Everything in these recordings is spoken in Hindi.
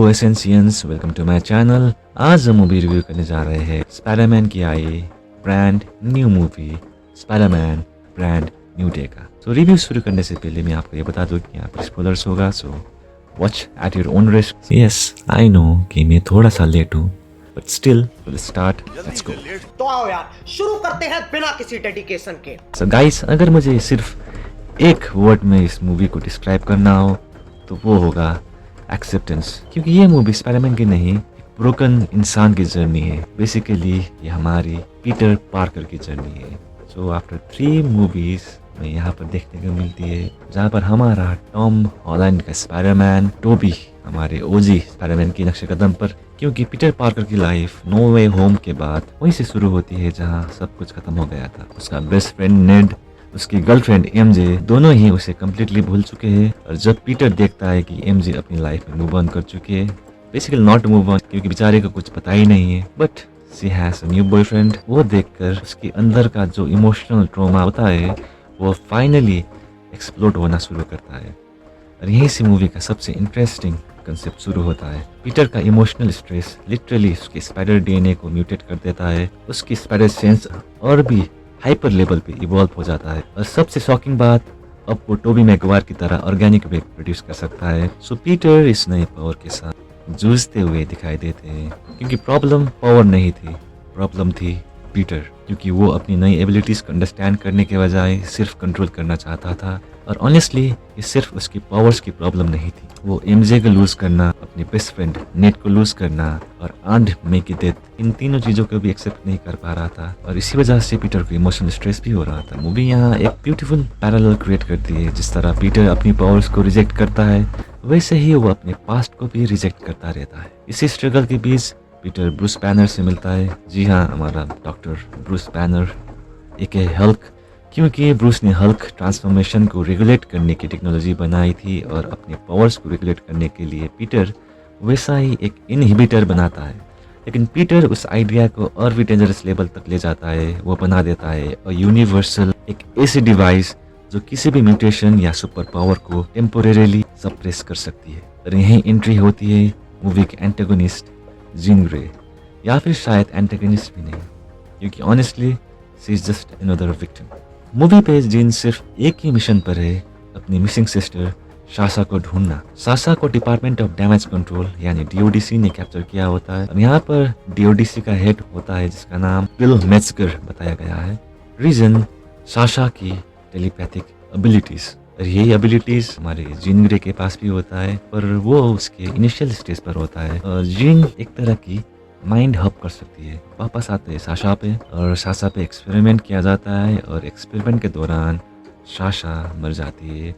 एसेंशियंस, वेलकम टू माय चैनल। आज हम मूवी रिव्यू करने जा रहे हैं स्पाइडरमैन की आई brand new movie Spiderman brand new day का। तो रिव्यू शुरू करने से पहले मैं आपको ये बता दूं कि यहाँ पर स्पॉयलर्स होगा, so watch at your own risk. Yes, I know कि मैं थोड़ा सा लेट हूँ, but still will start, let's go. तो आओ यार शुरू करते हैं बिना किसी डेडिकेशन के। सो गाइस, अगर मुझे सिर्फ एक वर्ड में इस मूवी को डिस्क्राइब करना हो तो वो होगा एक्सेप्टेंस। क्योंकि ये मूवी स्पाइडरमैन की नहीं, एक ब्रोकन इंसान की जर्नी है। बेसिकली ये हमारी पीटर पार्कर की जर्नी है। सो आफ्टर 3 मूवीज में यहाँ पर देखने को मिलती है, जहाँ पर हमारा टॉम हॉलैंड का स्पाइडरमैन, टोबी हमारे ओजी स्पाइडरमैन की नक्शे कदम पर। क्योंकि पीटर पार्कर की लाइफ नो वे होम के बाद वहीं से शुरू होती है जहाँ सब कुछ खत्म हो गया था। उसका बेस्ट फ्रेंड नेड, उसकी गर्लफ्रेंड एमजे, दोनों ही उसे कम्प्लीटली भूल चुके हैं। और जब पीटर देखता है कि एमजे अपनी लाइफ में मूव ऑन कर चुकी है, बेसिकली नॉट मूव ऑन क्योंकि बेचारे को कुछ पता ही नहीं है, but she has a new boyfriend, वो देखकर उसके अंदर का जो इमोशनल ट्रॉमा होता है वो फाइनली एक्सप्लोड होना शुरू करता है। और यहीं से मूवी का सबसे इंटरेस्टिंग कंसेप्ट शुरू होता है। पीटर का इमोशनल स्ट्रेस लिटरली उसके स्पाइडर डीएनए को म्यूटेट कर देता है। उसकी स्पाइडर सेंस और भी हाइपर लेवल पे इवॉल्व हो जाता है। और सबसे शॉकिंग बात, अब वो टोबी मैगवायर की तरह ऑर्गेनिक वेब प्रोड्यूस कर सकता है। सो पीटर इस नए पावर के साथ जूझते हुए दिखाई देते हैं, क्योंकि प्रॉब्लम पावर नहीं थी, प्रॉब्लम थी पीटर। क्योंकि वो अपनी नई एबिलिटीज को अंडरस्टैंड करने के बजाय सिर्फ कंट्रोल करना चाहता था। और ऑनेस्टली ये सिर्फ उसकी पावर्स की प्रॉब्लम नहीं थी, वो एमजे को लूज करना, अपने बेस्ट फ्रेंड नेट को लूज करना और आंट मे की डेथ, इन तीनों चीजों को भी एक्सेप्ट नहीं कर पा रहा था। और इसी वजह से पीटर को इमोशनल स्ट्रेस भी हो रहा था। मूवी यहाँ एक ब्यूटीफुल पैरेलल क्रिएट करती है। जिस तरह पीटर अपनी पावर्स को रिजेक्ट करता है, वैसे ही वो अपने पास्ट को भी रिजेक्ट करता रहता है। इसी स्ट्रगल के बीच पीटर ब्रूस बैनर से मिलता है। जी हाँ, हमारा डॉक्टर ब्रूस बैनर एके हल्क। क्योंकि ब्रूस ने हल्क ट्रांसफॉर्मेशन को रेगुलेट करने की टेक्नोलॉजी बनाई थी, और अपने पावर्स को रेगुलेट करने के लिए पीटर वैसा ही एक इनहिबिटर बनाता है। लेकिन पीटर उस आइडिया को और भी डेंजरस लेवल तक ले जाता है। वो बना देता है और यूनिवर्सल एक ऐसी डिवाइस जो किसी भी म्यूटेशन या सुपर पावर को टेम्पोरेरीली सप्रेस कर सकती है। और यही एंट्री होती है मूवी के एंटेगोनिस्ट जीन ग्रे, या फिर शायद एंटेगोनिस्ट भी नहीं, क्योंकि honestly she is just another victim. Movie पे जीन सिर्फ एक ही मिशन पर है, अपनी मिसिंग सिस्टर साशा को ढूंढना। साशा को डिपार्टमेंट ऑफ डैमेज कंट्रोल यानी डीओडीसी ने कैप्चर किया होता है। और यहाँ पर डीओडीसी का हेड होता है जिसका नाम बिल मेट्जगर बताया गया है। रीजन, साशा की टेलीपैथिक एबिलिटीज। और यही एबिलिटीज हमारे जीन ग्रे के पास भी होता है, पर वो उसके इनिशियल स्टेज पर होता है। और जीन एक तरह की माइंड हब कर सकती है। वापस आते हैं साशा पे, और साशा पे एक्सपेरिमेंट किया जाता है, और एक्सपेरिमेंट के दौरान साशा मर जाती है।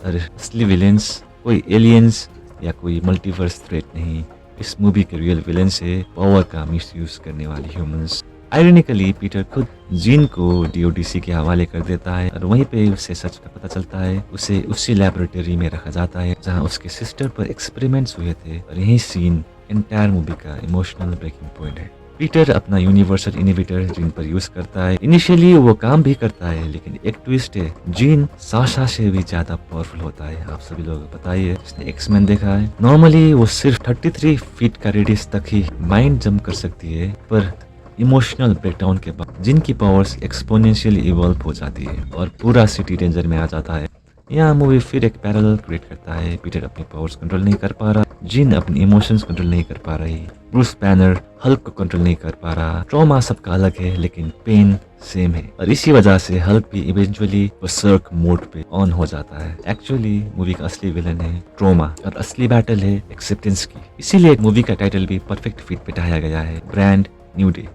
और असली विलेंस कोई एलियंस या कोई मल्टीवर्स थ्रेट नहीं, इस मूवी के रियल विलेंस है पावर का मिसयूज करने वाले ह्यूमंस। आयरनिकली पीटर खुद जीन को डीओडीसी के हवाले कर देता है, और वहीं पे उसे सच का पता चलता है। उसे उसी लैबोरेटरी में रखा जाता है जहां उसके सिस्टर पर एक्सपेरिमेंट्स हुए थे। और यही सीन एंटायर मूवी का इमोशनल ब्रेकिंग पॉइंट है। पीटर अपना यूनिवर्सल इनहिबिटर जीन पर यूज करता है। इनिशियली वो काम भी करता है, लेकिन एक ट्विस्ट है, जीन साशा से भी ज्यादा पावरफुल होता है। आप सभी लोग बताइए, जिसने एक्समैन देखा है। नॉर्मली वो सिर्फ 33 फीट का रेडियस तक ही माइंड जंप कर सकती है, पर इमोशनल ब्रेकडाउन के बाद जिनकी पावर्स एक्सपोनेंशियली इवॉल्व हो जाती है और पूरा सिटी डेंजर में आ जाता है। यहाँ मूवी फिर एक पैरेलल क्रिएट करता है। पीटर अपनी पावर्स कंट्रोल नहीं कर पा रहा, जीन अपनी इमोशंस कंट्रोल नहीं कर पा रही, ब्रूस बैनर हल्क को कंट्रोल नहीं कर पा रहा। ट्रॉमा सबका अलग है, लेकिन पेन सेम है। और इसी वजह से हल्क भी इवेंचुअली बर्सर्क मोड पे ऑन हो जाता है। एक्चुअली मूवी का असली विलन है ट्रॉमा, और असली बैटल है एक्सेप्टेंस की। इसीलिए मूवी का टाइटल भी परफेक्ट फिट पे ढाया गया है, ब्रांड न्यू डे।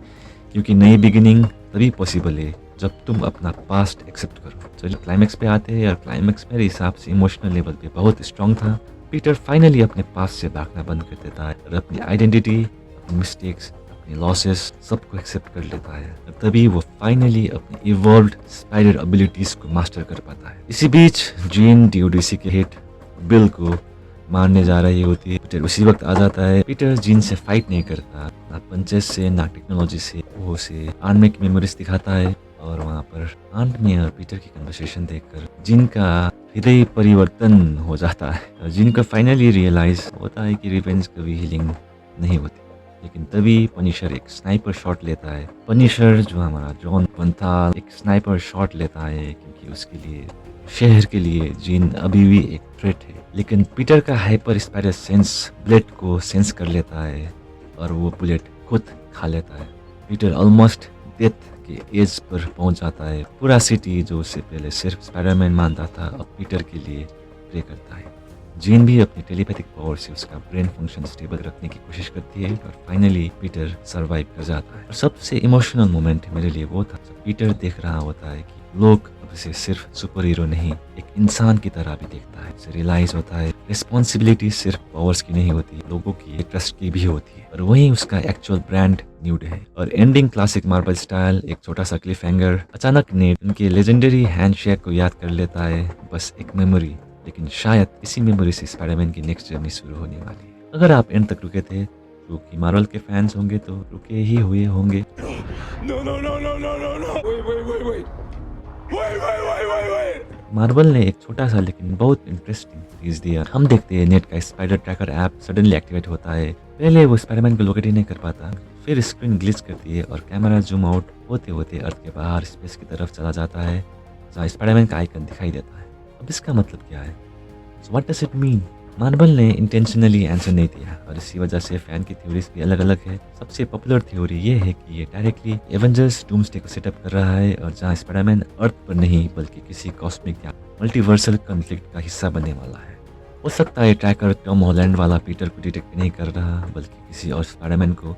क्योंकि नई बिगिनिंग तभी पॉसिबल है जब तुम अपना पास्ट एक्सेप्ट करो। चलिए क्लाइमैक्स पे आते हैं, और क्लाइमैक्स मेरे हिसाब से इमोशनल लेवल पे बहुत स्ट्रॉन्ग था। पीटर फाइनली अपने पास्ट से भागना बंद कर देता है, और अपनी आइडेंटिटी, अपनी मिस्टेक्स, अपनी लॉसेस सबको एक्सेप्ट कर लेता है। और तभी वो फाइनली अपनी इवॉल्व्ड स्पाइडर एबिलिटीज को मास्टर कर पाता है। इसी बीच जीन डीओडीसी के हेड बिल को मारने जा रही होती है। पीटर उसी वक्त आ जाता है। पीटर जीन से फाइट नहीं करता, ना पंचेस से, ना टेक्नोलॉजी से, वो उसे आर्मी की मेमोरीज दिखाता है और वहाँ पर आंट में और पीटर की कन्वर्सेशन देखकर जिन का हृदय परिवर्तन हो जाता है और जिनको फाइनली रियलाइज होता है कि रिवेंज कभी हीलिंग नहीं होती। लेकिन तभी पनिशर एक स्नाइपर शॉट लेता है। पनिशर जो हमारा जॉन बंथाल एक स्नाइपर शॉट लेता है क्योंकि उसके लिए शहर के लिए जीन अभी भी एक थ्रेट है। लेकिन पीटर का हाइपर स्पाइडर सेंस बुलेट को सेंस कर लेता है और वो बुलेट खुद खा लेता है। पीटर ऑलमोस्ट डेथ के एज पर पहुंच जाता है। पूरा सिटी जो उससे पहले सिर्फ स्पाइडरमैन मानता था अब पीटर के लिए प्रे करता है। जीन भी अपनी टेलीपैथिक पावर से उसका ब्रेन फंक्शन स्टेबल रखने की कोशिश करती है और फाइनली पीटर सरवाइव कर जाता है। और सबसे इमोशनल मोमेंट मेरे लिए वो था जब पीटर देख रहा होता है कि लोग अब इसे सिर्फ सुपर हीरो नहीं एक इंसान की तरह भी देखता है। उसे रियलाइज होता है रिस्पॉन्सिबिलिटी सिर्फ पावर्स की नहीं होती, लोगों की ट्रस्ट की भी होती है। और वही उसका एक्चुअल ब्रांड न्यूड है। और एंडिंग क्लासिक मार्वल स्टाइल, एक छोटा सा क्लिफ हैंगर। अचानक नेड उनके लेजेंडरी हैंडशेक को याद कर लेता है, बस एक मेमोरी। लेकिन शायद इसी मेमोरी से स्पाइडरमैन की नेक्स्ट जर्नी शुरू होने वाली है। अगर आप एंड तक रुके थे जो कि मार्वल के फैंस होंगे तो रुके ही हुए होंगे। मार्वल ने एक छोटा सा लेकिन बहुत इंटरेस्टिंग चीज दिया। हम देखते हैं नेट का spider tracker app suddenly activate होता है। पहले वो स्पाइडरमैन को लोकेट ही नहीं कर पाता, फिर स्क्रीन ग्लिच करती है और कैमरा जूम आउट होते होते अर्थ के बाहर स्पेस की तरफ चला जाता है जहाँ स्पाइडरमैन का आइकन दिखाई देता है। अब इसका मतलब क्या है? So what does it mean? Marvel ने इंटेंशनली आंसर नहीं दिया और इसी वजह से फैन की थ्योरीज भी अलग अलग है। सबसे पॉपुलर थ्योरी ये है कि ये डायरेक्टली एवेंजर्स डूम्सडे को सेटअप कर रहा है और जहाँ स्पाइडरमैन अर्थ पर नहीं बल्कि किसी कॉस्मिक या मल्टीवर्सल कॉन्फ्लिक्ट का हिस्सा बनने वाला है। हो सकता है ट्रैकर टॉम हॉलैंड वाला पीटर को डिटेक्ट नहीं कर रहा बल्कि किसी और स्पाइडरमैन को,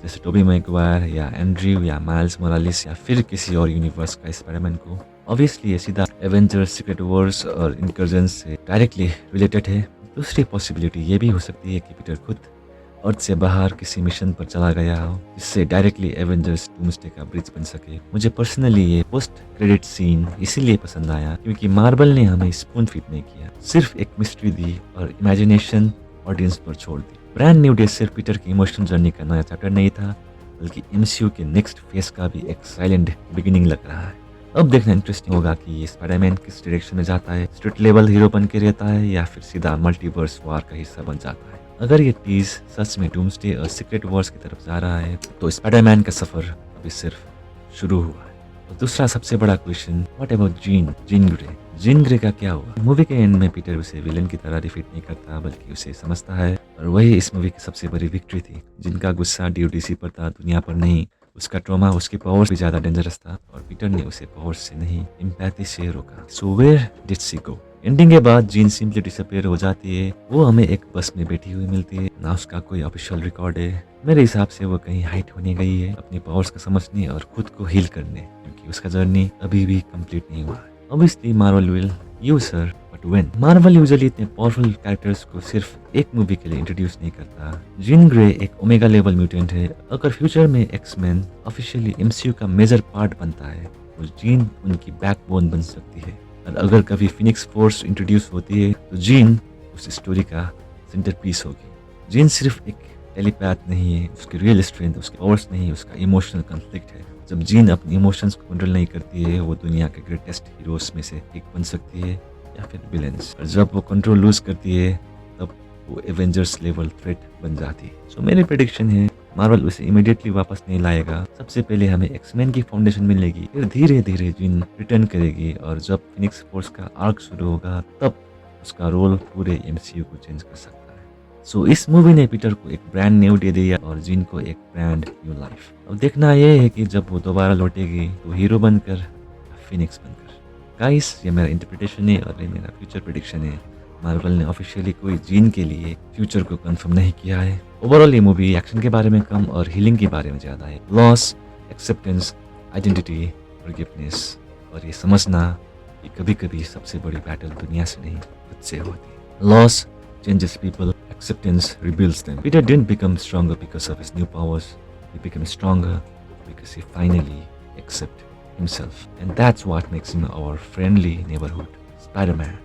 जैसे टोबी मैगवायर या एंड्रयू या माइल्स मोरालिस या फिर किसी और यूनिवर्स का स्पाइडरमैन को। ऑब्वियसली ये सीधा एवेंजर्स सीक्रेट वॉर्स और इनकर्जन से डायरेक्टली रिलेटेड है। दूसरी पॉसिबिलिटी ये भी हो सकती है कि पीटर खुद अर्थ से बाहर किसी मिशन पर चला गया हो जिससे डायरेक्टली एवेंजर्स डूम्सडे का ब्रिज बन सके। मुझे पर्सनली ये पोस्ट क्रेडिट सीन इसीलिए पसंद आया क्योंकि मार्वल ने हमें स्पून फीड नहीं किया, सिर्फ एक मिस्ट्री दी और इमेजिनेशन ऑडियंस पर छोड़ दी। ब्रांड न्यू डे सिर्फ पीटर की इमोशनल जर्नी का नया चैप्टर नहीं था बल्कि एमसीयू के नेक्स्ट फेज का भी एक साइलेंट बिगिनिंग लग रहा है। अब देखना इंटरेस्टिंग होगा कि ये स्पाइडरमैन किस डायरेक्शन में जाता है, स्ट्रीट लेवल हीरो बन के रहता है या फिर सीधा मल्टीवर्स वॉर का हिस्सा बन जाता है। अगर ये टीज सच में डूम्सडे और सीक्रेट वॉर्स की तरफ जा रहा है तो स्पाइडरमैन का सफर अभी सिर्फ शुरू हुआ है। और दूसरा सबसे बड़ा question, what about Jean Grey? Jean Grey का क्या हुआ? मूवी के एंड में पीटर उसे विलन की तरह डिफीट नहीं करता बल्कि उसे समझता है और वही इस मूवी की सबसे बड़ी विक्ट्री थी। जिनका गुस्सा डीओडीसी पर था, दुनिया पर नहीं। उसका ट्रॉमा उसके पावर्स भी ज्यादा डेंजरस था और पीटर ने उसे पावर्स से नहीं एम्पैथी से रोका। So where did she go? Ending के बाद जीन सिंपली डिसअपीयर हो जाती है। वो हमें एक बस में बैठी हुई मिलती है, ना उसका कोई ऑफिशियल रिकॉर्ड है। मेरे हिसाब से वो कहीं हाइट होने गई है अपनी पावर्स को समझने और खुद को हील करने, क्योंकि उसका जर्नी अभी भी कंप्लीट नहीं हुआ है। Obviously Marvel will use her, but when? Marvel usually इतने पावरफुल कैरेक्टर्स को सिर्फ एक मूवी के लिए इंट्रोड्यूस नहीं करता। जीन ग्रे एक ओमेगा लेवल म्यूटेंट है। अगर फ्यूचर में एक्स-मैन ऑफिशियली एमसीयू का मेजर पार्ट बनता है तो जीन उनकी बैकबोन बन सकती है। और अगर कभी फिनिक्स फोर्स इंट्रोड्यूस होती है तो जीन उस स्टोरी का सेंटरपीस होगी। जीन सिर्फ एक टेलीपैथ नहीं है, उसकी रियल स्ट्रेंथ उसके पावर्स नहीं, उसका इमोशनल कॉन्फ्लिक्ट है। जब जीन अपनी इमोशंस को कंट्रोल नहीं करती है वो दुनिया के ग्रेटेस्ट हीरोज में से एक बन सकती है या फिर विलेंस। और जब वो कंट्रोल लूज करती है तब वो एवेंजर्स लेवल थ्रेट बन जाती है। सो मेरी प्रेडिक्शन है मार्वल उसे इमीडिएटली वापस नहीं लाएगा। सबसे पहले हमें एक्समैन की फाउंडेशन मिलेगी, फिर धीरे धीरे जीन रिटर्न करेगी और जब फिनिक्स फोर्स का आर्क शुरू होगा तब उसका रोल पूरे एमसीयू को चेंज कर सकता है। सो इस मूवी ने पीटर को एक ब्रांड न्यू दे दिया और जीन को एक ब्रांड न्यू लाइफ। अब देखना यह है कि जब वो दोबारा लौटेगी तो हीरो बनकर या फिनिक्स बनकर। गाइस, ये मेरा इंटरप्रिटेशन है और ये मेरा फ्यूचर प्रेडिक्शन है। मार्वल ने ऑफिशियली कोई जीन के लिए फ्यूचर को कंफर्म नहीं किया है। ओवरऑल ये मूवी एक्शन के बारे में कम और हीलिंग के बारे में ज्यादा है। लॉस, एक्सेप्टेंस, आइडेंटिटी, फॉरगिवनेस और ये समझना कि कभी कभी सबसे बड़ी बैटल दुनिया से नहीं खुद से होती है। Loss changes people, acceptance rebuilds them. Peter didn't become stronger because of his new powers. He became stronger because he finally accepted himself. And that's what makes him our friendly neighborhood Spider-Man.